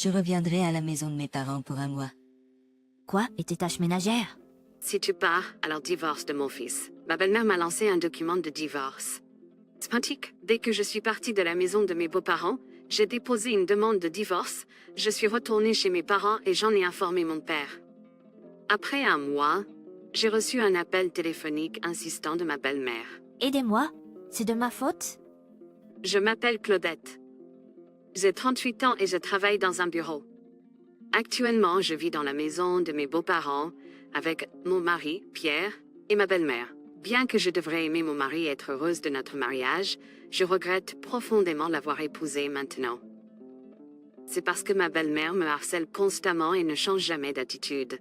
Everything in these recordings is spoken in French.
Je reviendrai à la maison de mes parents pour un mois. Quoi? Et tes tâches ménagères? Si tu pars, alors divorce de mon fils. Ma belle-mère m'a lancé un document de divorce. C'est pratique. Dès que je suis partie de la maison de mes beaux-parents, j'ai déposé une demande de divorce, je suis retournée chez mes parents et j'en ai informé mon père. Après un mois, j'ai reçu un appel téléphonique insistant de ma belle-mère. Aidez-moi, c'est de ma faute? Je m'appelle Claudette. J'ai 38 ans et je travaille dans un bureau. Actuellement, je vis dans la maison de mes beaux-parents avec mon mari, Pierre, et ma belle-mère. Bien que je devrais aimer mon mari et être heureuse de notre mariage, je regrette profondément l'avoir épousé maintenant. C'est parce que ma belle-mère me harcèle constamment et ne change jamais d'attitude.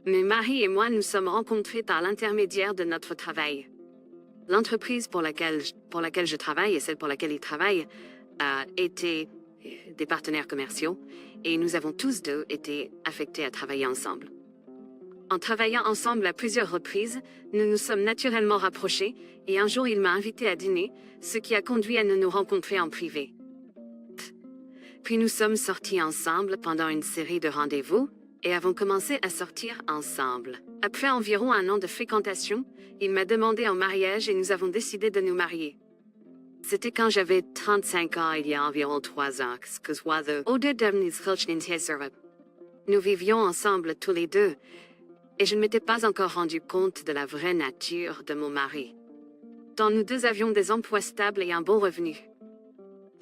Mes maris et moi nous sommes rencontrés par l'intermédiaire de notre travail. L'entreprise pour laquelle je travaille et celle pour laquelle il travaille étaient des partenaires commerciaux et nous avons tous deux été affectés à travailler ensemble. En travaillant ensemble à plusieurs reprises, nous nous sommes naturellement rapprochés et un jour il m'a invité à dîner, ce qui a conduit à nous rencontrer en privé. Puis nous sommes sortis ensemble pendant une série de rendez-vous et avons commencé à sortir ensemble. Après environ un an de fréquentation, il m'a demandé en mariage et nous avons décidé de nous marier. C'était quand j'avais 35 ans il y a environ 3 ans. Nous vivions ensemble tous les deux et je ne m'étais pas encore rendu compte de la vraie nature de mon mari. Tant nous deux avions des emplois stables et un bon revenu.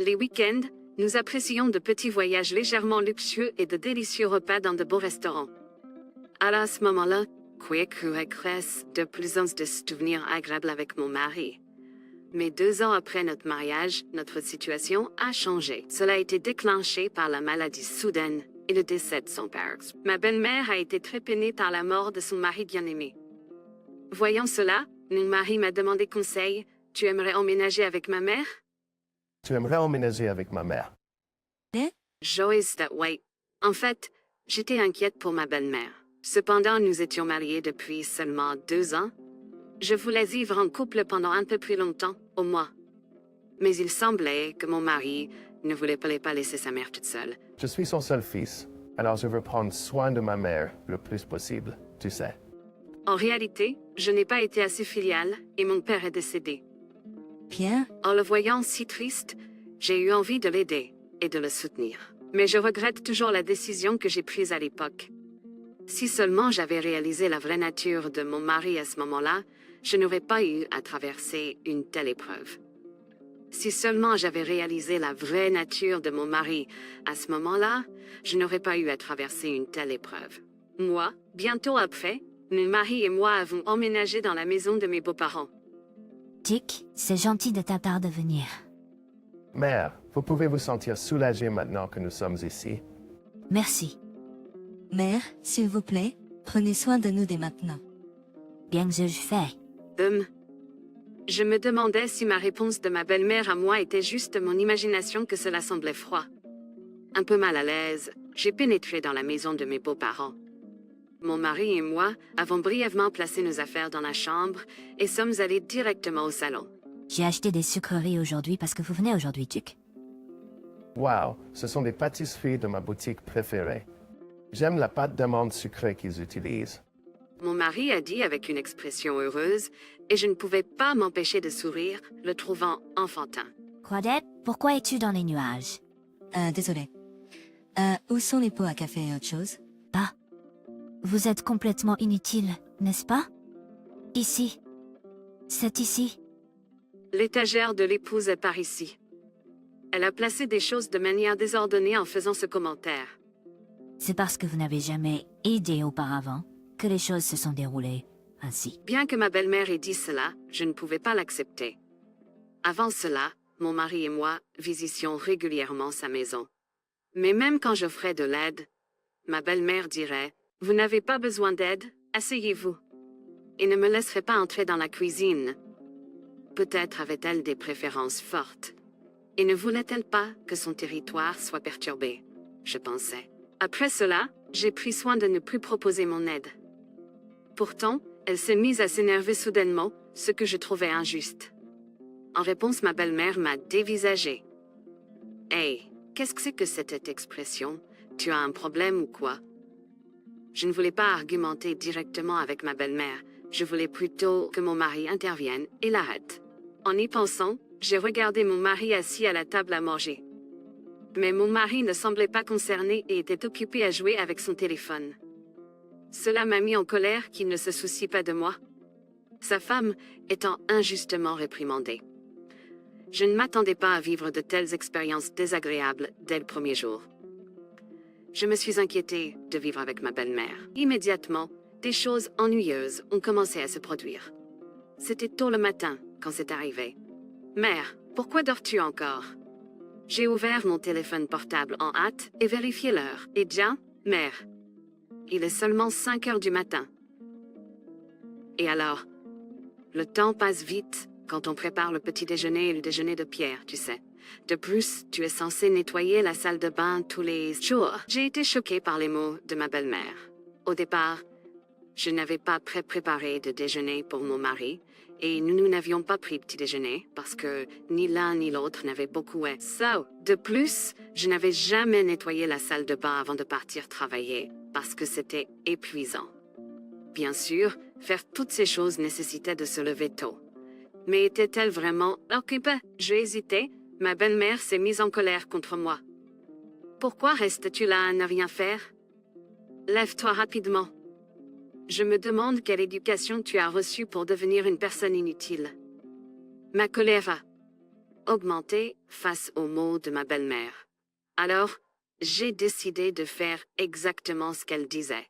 Les week-ends, nous apprécions de petits voyages légèrement luxueux et de délicieux repas dans de beaux restaurants. À ce moment-là, de plus en plus de souvenirs agréables avec mon mari. Mais 2 ans après notre mariage, notre situation a changé. Cela a été déclenché par la maladie soudaine et le décès de son père. Ma belle-mère a été très peinée par la mort de son mari bien-aimé. Voyant cela, mon mari m'a demandé conseil. Tu aimerais emménager avec ma mère? Tu aimerais emménager avec ma mère. Joyce that way. En fait, j'étais inquiète pour ma belle-mère. Cependant, nous étions mariés depuis seulement 2 ans. Je voulais vivre en couple pendant un peu plus longtemps, au moins. Mais il semblait que mon mari ne voulait pas laisser sa mère toute seule. Je suis son seul fils, alors je veux prendre soin de ma mère le plus possible, tu sais. En réalité, je n'ai pas été assez filiale et mon père est décédé. Pierre, En le voyant si triste, j'ai eu envie de l'aider et de le soutenir. Mais je regrette toujours la décision que j'ai prise à l'époque. Si seulement j'avais réalisé la vraie nature de mon mari à ce moment-là, je n'aurais pas eu à traverser une telle épreuve. Si seulement j'avais réalisé la vraie nature de mon mari à ce moment-là, je n'aurais pas eu à traverser une telle épreuve. Moi, bientôt après, mon mari et moi avons emménagé dans la maison de mes beaux-parents. Dick, c'est gentil de ta part de venir. Mère, vous pouvez vous sentir soulagée maintenant que nous sommes ici. Merci. mère, s'il vous plaît, prenez soin de nous dès maintenant. Bien que je fais. Je me demandais si ma réponse de ma belle-mère à moi était juste mon imagination que cela semblait froid. Un peu mal à l'aise, j'ai pénétré dans la maison de mes beaux-parents. Mon mari et moi avons brièvement placé nos affaires dans la chambre et sommes allés directement au salon. J'ai acheté des sucreries aujourd'hui parce que vous venez aujourd'hui, Duc. Wow, ce sont des pâtisseries de ma boutique préférée. J'aime la pâte d'amande sucrée qu'ils utilisent. Mon mari a dit avec une expression heureuse, et je ne pouvais pas m'empêcher de sourire, le trouvant enfantin. Claudette, pourquoi es-tu dans les nuages? Désolé. Où sont les pots à café et autre chose? Pas. Vous êtes complètement inutile, n'est-ce pas? Ici. C'est ici. L'étagère de l'épouse est par ici. Elle a placé des choses de manière désordonnée en faisant ce commentaire. C'est parce que vous n'avez jamais aidé auparavant que les choses se sont déroulées ainsi. Bien que ma belle-mère ait dit cela, je ne pouvais pas l'accepter. Avant cela, mon mari et moi visitions régulièrement sa maison. Mais même quand j'offrais de l'aide, ma belle-mère dirait « Vous n'avez pas besoin d'aide, asseyez-vous » et ne me laisserait pas entrer dans la cuisine. Peut-être avait-elle des préférences fortes. Et ne voulait-elle pas que son territoire soit perturbé, je pensais. Après cela, j'ai pris soin de ne plus proposer mon aide. Pourtant, elle s'est mise à s'énerver soudainement, ce que je trouvais injuste. En réponse, ma belle-mère m'a dévisagé. « Hey, qu'est-ce que c'est que cette expression? Tu as un problème ou quoi? Je ne voulais pas argumenter directement avec ma belle-mère. Je voulais plutôt que mon mari intervienne et l'arrête. En y pensant, j'ai regardé mon mari assis à la table à manger. Mais mon mari ne semblait pas concerné et était occupé à jouer avec son téléphone. Cela m'a mis en colère qu'il ne se soucie pas de moi, sa femme étant injustement réprimandée. Je ne m'attendais pas à vivre de telles expériences désagréables dès le premier jour. Je me suis inquiétée de vivre avec ma belle-mère. Immédiatement, des choses ennuyeuses ont commencé à se produire. C'était tôt le matin quand c'est arrivé. « Mère, pourquoi dors-tu encore ?» J'ai ouvert mon téléphone portable en hâte et vérifié l'heure. Et déjà, mère, il est seulement 5 heures du matin. Et alors, le temps passe vite quand on prépare le petit déjeuner et le déjeuner de Pierre, tu sais. De plus, tu es censé nettoyer la salle de bain tous les jours. J'ai été choquée par les mots de ma belle-mère. Au départ, je n'avais pas préparé de déjeuner pour mon mari, et nous n'avions pas pris petit déjeuner parce que ni l'un ni l'autre n'avait beaucoup ça. De plus, je n'avais jamais nettoyé la salle de bain avant de partir travailler parce que c'était épuisant. Bien sûr, faire toutes ces choses nécessitait de se lever tôt. Mais était-elle vraiment occupée? Je hésitais. Ma belle-mère s'est mise en colère contre moi. Pourquoi restes-tu là à ne rien faire? Lève-toi rapidement. Je me demande quelle éducation tu as reçue pour devenir une personne inutile. Ma colère a augmenté face aux mots de ma belle-mère. Alors, j'ai décidé de faire exactement ce qu'elle disait.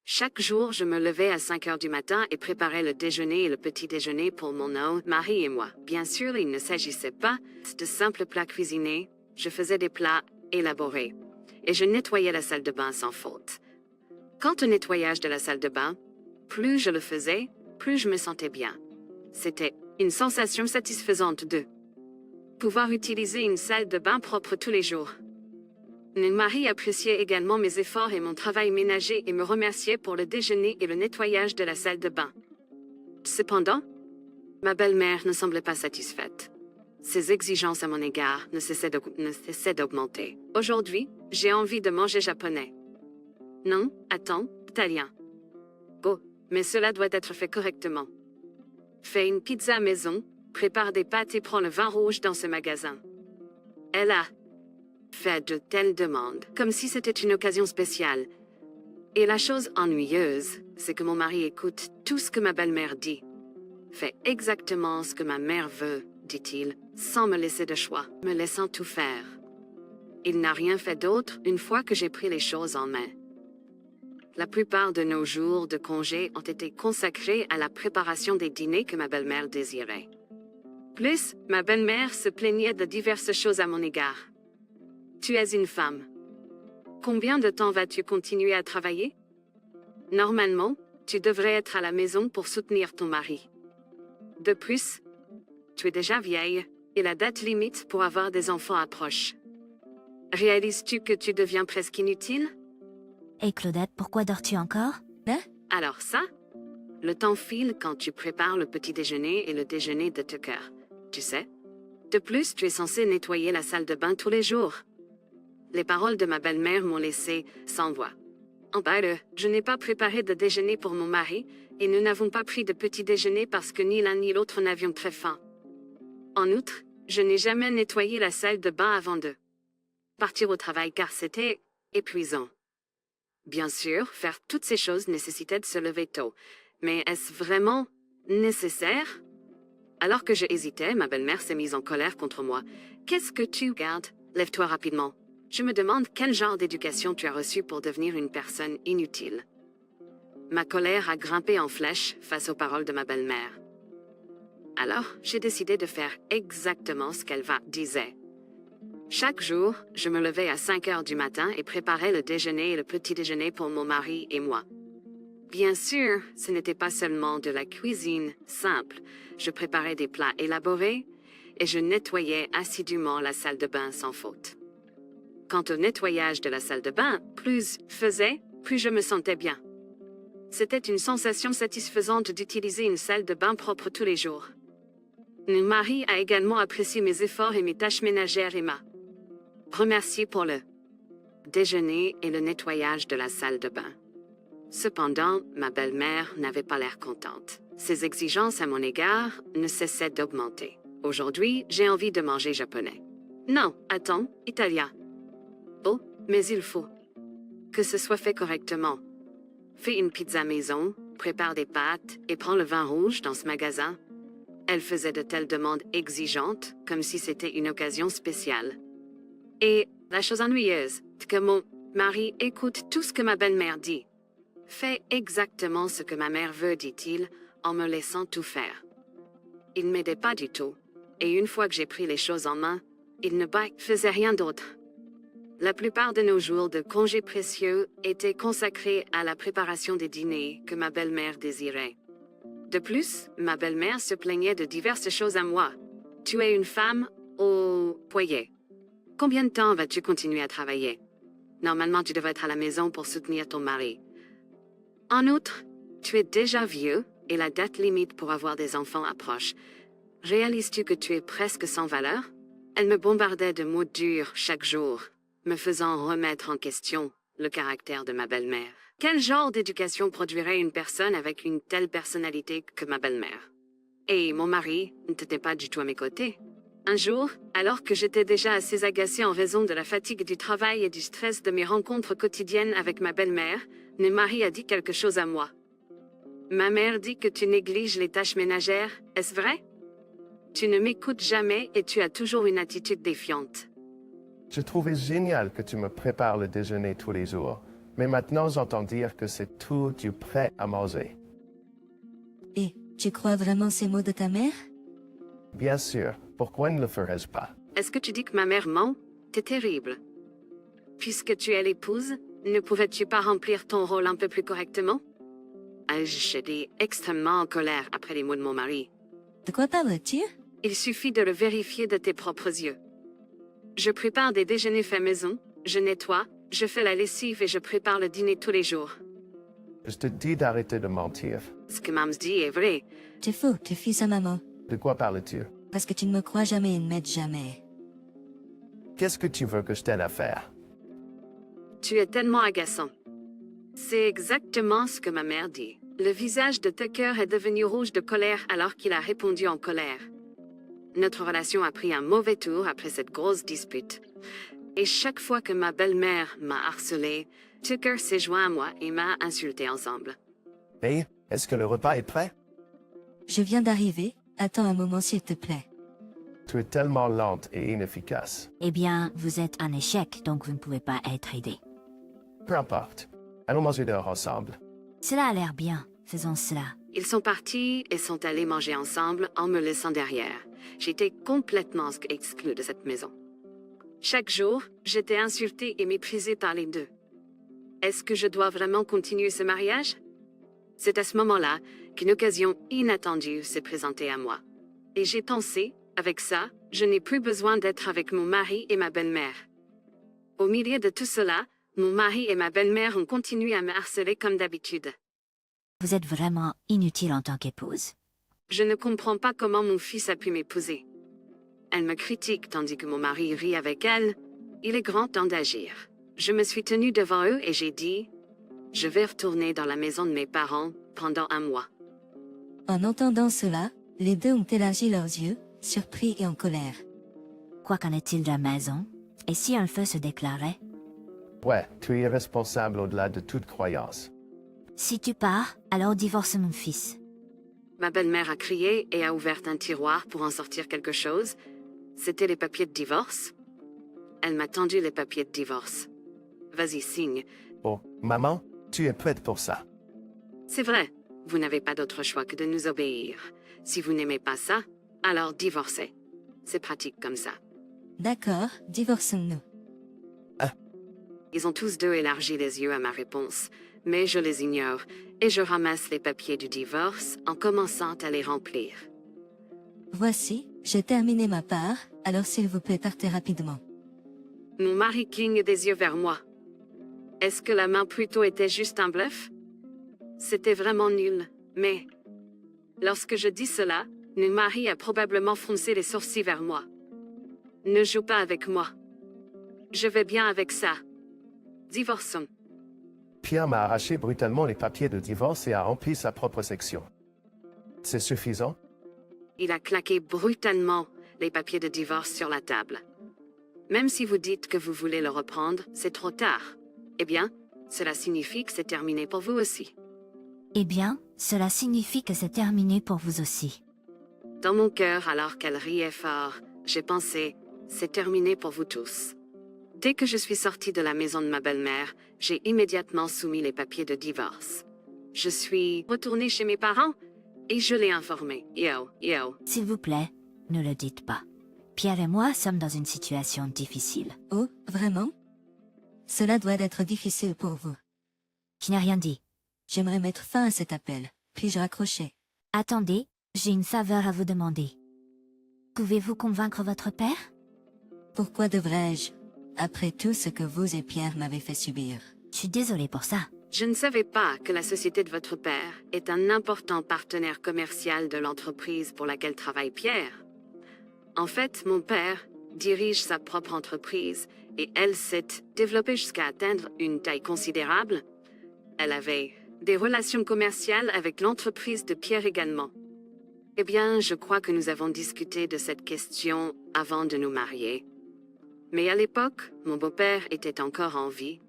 Chaque jour, je me levais à 5 heures du matin et préparais le déjeuner et le petit déjeuner pour mon mari et moi. Bien sûr, il ne s'agissait pas de simples plats cuisinés. Je faisais des plats élaborés. Et je nettoyais la salle de bain sans faute. Quant au nettoyage de la salle de bain, plus je le faisais, plus je me sentais bien. C'était une sensation satisfaisante de pouvoir utiliser une salle de bain propre tous les jours. Mon mari appréciait également mes efforts et mon travail ménager et me remerciait pour le déjeuner et le nettoyage de la salle de bain. Cependant, ma belle-mère ne semblait pas satisfaite. Ses exigences à mon égard ne cessaient d'augmenter. Aujourd'hui, j'ai envie de manger japonais. Non, attends, italien. Oh, mais cela doit être fait correctement. Fais une pizza maison, prépare des pâtes et prends le vin rouge dans ce magasin. Elle a fait de telles demandes, comme si c'était une occasion spéciale. Et la chose ennuyeuse, c'est que mon mari écoute tout ce que ma belle-mère dit. Fais exactement ce que ma mère veut, dit-il, sans me laisser de choix, me laissant tout faire. Il n'a rien fait d'autre une fois que j'ai pris les choses en main. La plupart de nos jours de congé ont été consacrés à la préparation des dîners que ma belle-mère désirait. Plus, ma belle-mère se plaignait de diverses choses à mon égard. Tu es une femme. Combien de temps vas-tu continuer à travailler? Normalement, tu devrais être à la maison pour soutenir ton mari. De plus, tu es déjà vieille, et la date limite pour avoir des enfants approche. Réalises-tu que tu deviens presque inutile? Et Claudette, pourquoi dors-tu encore? Alors ça, le temps file quand tu prépares le petit déjeuner et le déjeuner de Tucker, tu sais. De plus, tu es censé nettoyer la salle de bain tous les jours. Les paroles de ma belle-mère m'ont laissé sans voix. En bas, je n'ai pas préparé de déjeuner pour mon mari, et nous n'avons pas pris de petit déjeuner parce que ni l'un ni l'autre n'avions très faim. En outre, je n'ai jamais nettoyé la salle de bain avant de partir au travail car c'était épuisant. Bien sûr, faire toutes ces choses nécessitait de se lever tôt, mais est-ce vraiment nécessaire? Alors que je hésitais, ma belle-mère s'est mise en colère contre moi. Qu'est-ce que tu gardes? Lève-toi rapidement. Je me demande quel genre d'éducation tu as reçu pour devenir une personne inutile. Ma colère a grimpé en flèche face aux paroles de ma belle-mère. Alors, j'ai décidé de faire exactement ce qu'elle disait. Chaque jour, je me levais à 5 heures du matin et préparais le déjeuner et le petit déjeuner pour mon mari et moi. Bien sûr, ce n'était pas seulement de la cuisine simple. Je préparais des plats élaborés et je nettoyais assidûment la salle de bain sans faute. Quant au nettoyage de la salle de bain, plus je faisais, plus je me sentais bien. C'était une sensation satisfaisante d'utiliser une salle de bain propre tous les jours. Mon mari a également apprécié mes efforts et mes tâches ménagères et m'a remercié pour le déjeuner et le nettoyage de la salle de bain. Cependant, ma belle-mère n'avait pas l'air contente. Ses exigences à mon égard ne cessaient d'augmenter. Aujourd'hui, j'ai envie de manger japonais. Non, attends, italien. Oh, mais il faut que ce soit fait correctement. Fais une pizza maison, prépare des pâtes et prends le vin rouge dans ce magasin. Elle faisait de telles demandes exigeantes, comme si c'était une occasion spéciale. Et la chose ennuyeuse, c'est que mon mari écoute tout ce que ma belle-mère dit. Fais exactement ce que ma mère veut, dit-il, en me laissant tout faire. Il ne m'aidait pas du tout, et une fois que j'ai pris les choses en main, il ne faisait rien d'autre. La plupart de nos jours de congés précieux étaient consacrés à la préparation des dîners que ma belle-mère désirait. De plus, ma belle-mère se plaignait de diverses choses à moi. Tu es une femme au foyer. Combien de temps vas-tu continuer à travailler? Normalement, tu devrais être à la maison pour soutenir ton mari. En outre, tu es déjà vieux et la date limite pour avoir des enfants approche. Réalises-tu que tu es presque sans valeur? Elle me bombardait de mots durs chaque jour, me faisant remettre en question le caractère de ma belle-mère. Quel genre d'éducation produirait une personne avec une telle personnalité que ma belle-mère? Et mon mari n'était pas du tout à mes côtés. Un jour, alors que j'étais déjà assez agacée en raison de la fatigue du travail et du stress de mes rencontres quotidiennes avec ma belle-mère, mon mari a dit quelque chose à moi. Ma mère dit que tu négliges les tâches ménagères, est-ce vrai? Tu ne m'écoutes jamais et tu as toujours une attitude défiante. Je trouvais génial que tu me prépares le déjeuner tous les jours, mais maintenant j'entends dire que c'est tout du prêt à manger. Et tu crois vraiment ces mots de ta mère? Bien sûr, pourquoi ne le ferais-je pas? Est-ce que tu dis que ma mère ment? T'es terrible. Puisque tu es l'épouse, ne pouvais-tu pas remplir ton rôle un peu plus correctement? J'étais extrêmement en colère après les mots de mon mari. De quoi parles-tu? Il suffit de le vérifier de tes propres yeux. Je prépare des déjeuners faits maison, je nettoie, je fais la lessive et je prépare le dîner tous les jours. Je te dis d'arrêter de mentir. Ce que Mams dit est vrai. Tu fous, tu fuis sa maman. De quoi parles-tu? Parce que tu ne me crois jamais et ne m'aides jamais. Qu'est-ce que tu veux que je t'aide à faire? Tu es tellement agaçant. C'est exactement ce que ma mère dit. Le visage de Tucker est devenu rouge de colère alors qu'il a répondu en colère. Notre relation a pris un mauvais tour après cette grosse dispute. Et chaque fois que ma belle-mère m'a harcelé, Tucker s'est joint à moi et m'a insulté ensemble. Hey, est-ce que le repas est prêt? Je viens d'arriver, attends un moment s'il te plaît. Tu es tellement lente et inefficace. Eh bien, vous êtes un échec, donc vous ne pouvez pas être aidé. Peu importe. Allons manger dehors ensemble. Cela a l'air bien, faisons cela. Ils sont partis et sont allés manger ensemble en me laissant derrière. J'étais complètement exclue de cette maison. Chaque jour, j'étais insultée et méprisée par les deux. Est-ce que je dois vraiment continuer ce mariage? C'est à ce moment-là qu'une occasion inattendue s'est présentée à moi. Et j'ai pensé, avec ça, je n'ai plus besoin d'être avec mon mari et ma belle-mère. Au milieu de tout cela, mon mari et ma belle-mère ont continué à me harceler comme d'habitude. Vous êtes vraiment inutile en tant qu'épouse. Je ne comprends pas comment mon fils a pu m'épouser. Elle me critique tandis que mon mari rit avec elle. Il est grand temps d'agir. Je me suis tenue devant eux et j'ai dit « Je vais retourner dans la maison de mes parents pendant un mois. » En entendant cela, les deux ont élargi leurs yeux, surpris et en colère. Quoi qu'en est-il de la maison? Et si un feu se déclarait? Ouais, tu es irresponsable au-delà de toute croyance. Si tu pars, alors divorce mon fils. Ma belle-mère a crié et a ouvert un tiroir pour en sortir quelque chose. C'était les papiers de divorce. Elle m'a tendu les papiers de divorce. Vas-y, signe. Oh, maman, tu es prête pour ça. C'est vrai, vous n'avez pas d'autre choix que de nous obéir. Si vous n'aimez pas ça, alors divorcez. C'est pratique comme ça. D'accord, divorçons-nous. Ils ont tous deux élargi les yeux à ma réponse, mais je les ignore et je ramasse les papiers du divorce en commençant à les remplir. Voici, j'ai terminé ma part, alors s'il vous plaît partez rapidement. Mon mari cligne des yeux vers moi. Est-ce que la main plutôt était juste un bluff? C'était vraiment nul, mais... Lorsque je dis cela, mon mari a probablement froncé les sourcils vers moi. Ne joue pas avec moi. Je vais bien avec ça. Divorçons. Pierre m'a arraché brutalement les papiers de divorce et a rempli sa propre section. C'est suffisant? Il a claqué brutalement les papiers de divorce sur la table. Même si vous dites que vous voulez le reprendre, c'est trop tard. Eh bien, cela signifie que c'est terminé pour vous aussi. Eh bien, cela signifie que c'est terminé pour vous aussi. Dans mon cœur, alors qu'elle riait fort, j'ai pensé, c'est terminé pour vous tous. Dès que je suis sortie de la maison de ma belle-mère, j'ai immédiatement soumis les papiers de divorce. Je suis retournée chez mes parents et je l'ai informé. Yo. S'il vous plaît, ne le dites pas. Pierre et moi sommes dans une situation difficile. Oh, vraiment? Cela doit être difficile pour vous. Je n'ai rien dit. J'aimerais mettre fin à cet appel. Puis-je raccrocher? Attendez, j'ai une faveur à vous demander. Pouvez-vous convaincre votre père? Pourquoi devrais-je? Après tout ce que vous et Pierre m'avez fait subir. Je suis désolée pour ça. Je ne savais pas que la société de votre père est un important partenaire commercial de l'entreprise pour laquelle travaille Pierre. En fait, mon père dirige sa propre entreprise et elle s'est développée jusqu'à atteindre une taille considérable. Elle avait des relations commerciales avec l'entreprise de Pierre également. Eh bien, je crois que nous avons discuté de cette question avant de nous marier. Mais à l'époque, mon beau-père était encore en vie.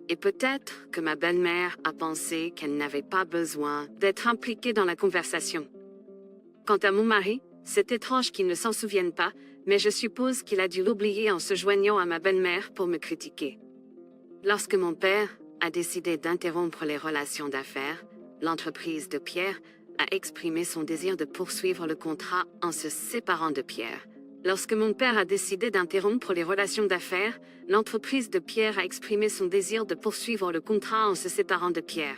Et peut-être que ma belle-mère a pensé qu'elle n'avait pas besoin d'être impliquée dans la conversation. Quant à mon mari, c'est étrange qu'il ne s'en souvienne pas, mais je suppose qu'il a dû l'oublier en se joignant à ma belle-mère pour me critiquer. Lorsque mon père a décidé d'interrompre les relations d'affaires, l'entreprise de Pierre a exprimé son désir de poursuivre le contrat en se séparant de Pierre. Lorsque mon père a décidé d'interrompre les relations d'affaires, l'entreprise de Pierre a exprimé son désir de poursuivre le contrat en se séparant de Pierre.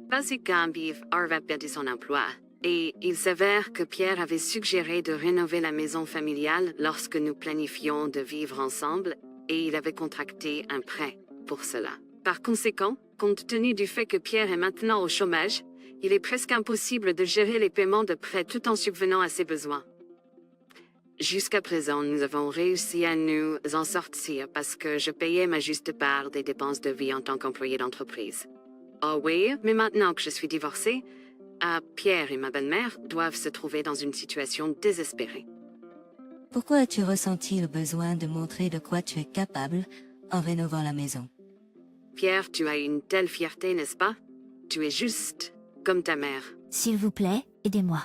Basiquement, Harv a perdu son emploi, et il s'avère que Pierre avait suggéré de rénover la maison familiale lorsque nous planifions de vivre ensemble, et il avait contracté un prêt pour cela. Par conséquent, compte tenu du fait que Pierre est maintenant au chômage, il est presque impossible de gérer les paiements de prêt tout en subvenant à ses besoins. Jusqu'à présent, nous avons réussi à nous en sortir parce que je payais ma juste part des dépenses de vie en tant qu'employé d'entreprise. Oh oui, mais maintenant que je suis divorcée, Pierre et ma belle-mère doivent se trouver dans une situation désespérée. Pourquoi as-tu ressenti le besoin de montrer de quoi tu es capable en rénovant la maison? Pierre, tu as une telle fierté, n'est-ce pas? Tu es juste comme ta mère. S'il vous plaît, aidez-moi.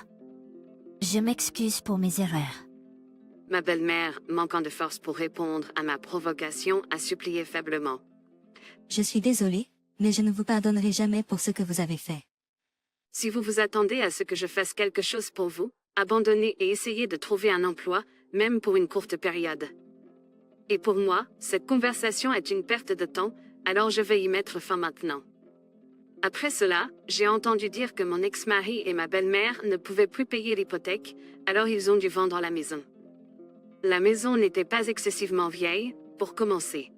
Je m'excuse pour mes erreurs. Ma belle-mère, manquant de force pour répondre à ma provocation, a supplié faiblement. Je suis désolée, mais je ne vous pardonnerai jamais pour ce que vous avez fait. Si vous vous attendez à ce que je fasse quelque chose pour vous, abandonnez et essayez de trouver un emploi, même pour une courte période. Et pour moi, cette conversation est une perte de temps, alors je vais y mettre fin maintenant. Après cela, j'ai entendu dire que mon ex-mari et ma belle-mère ne pouvaient plus payer l'hypothèque, alors ils ont dû vendre la maison. La maison n'était pas excessivement vieille, pour commencer.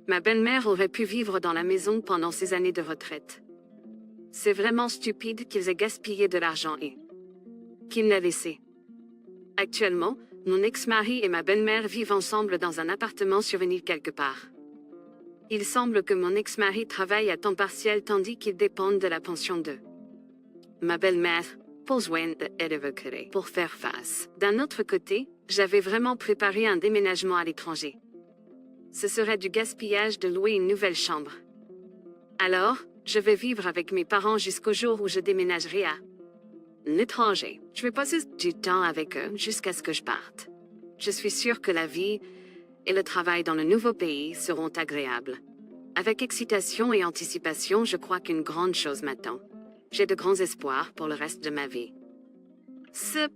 Ma belle-mère aurait pu vivre dans la maison pendant ses années de retraite. C'est vraiment stupide qu'ils aient gaspillé de l'argent et qu'ils l'aient laissé. Actuellement, mon ex-mari et ma belle-mère vivent ensemble dans un appartement sur une île quelque part. Il semble que mon ex-mari travaille à temps partiel tandis qu'il dépend de la pension d'eux. Ma belle-mère besoin de pour faire face. D'un autre côté, j'avais vraiment préparé un déménagement à l'étranger. Ce serait du gaspillage de louer une nouvelle chambre. Alors, je vais vivre avec mes parents jusqu'au jour où je déménagerai à l'étranger. Je vais passer du temps avec eux jusqu'à ce que je parte. Je suis sûre que la vie et le travail dans le nouveau pays seront agréables. Avec excitation et anticipation, je crois qu'une grande chose m'attend. J'ai de grands espoirs pour le reste de ma vie. C'est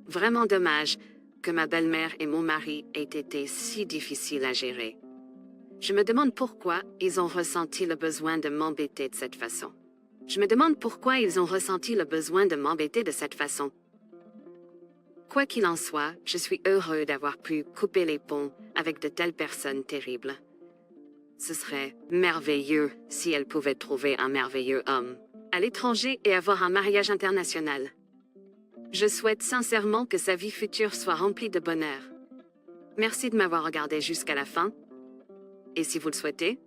vraiment dommage que ma belle-mère et mon mari aient été si difficiles à gérer. Je me demande pourquoi ils ont ressenti le besoin de m'embêter de cette façon. Quoi qu'il en soit, je suis heureux d'avoir pu couper les ponts avec de telles personnes terribles. Ce serait merveilleux si elles pouvaient trouver un merveilleux homme à l'étranger et avoir un mariage international. Je souhaite sincèrement que sa vie future soit remplie de bonheur. Merci de m'avoir regardé jusqu'à la fin. Et si vous le souhaitez,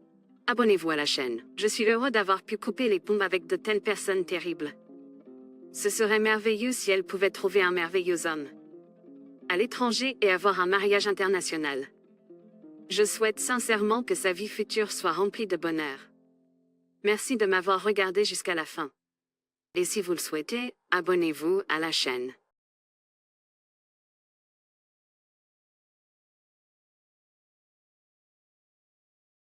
abonnez-vous à la chaîne. Je suis heureux d'avoir pu couper les ponts avec de telles personnes terribles. Ce serait merveilleux si elles pouvaient trouver un merveilleux homme à l'étranger et avoir un mariage international. Je souhaite sincèrement que sa vie future soit remplie de bonheur. Merci de m'avoir regardé jusqu'à la fin. Et si vous le souhaitez, abonnez-vous à la chaîne.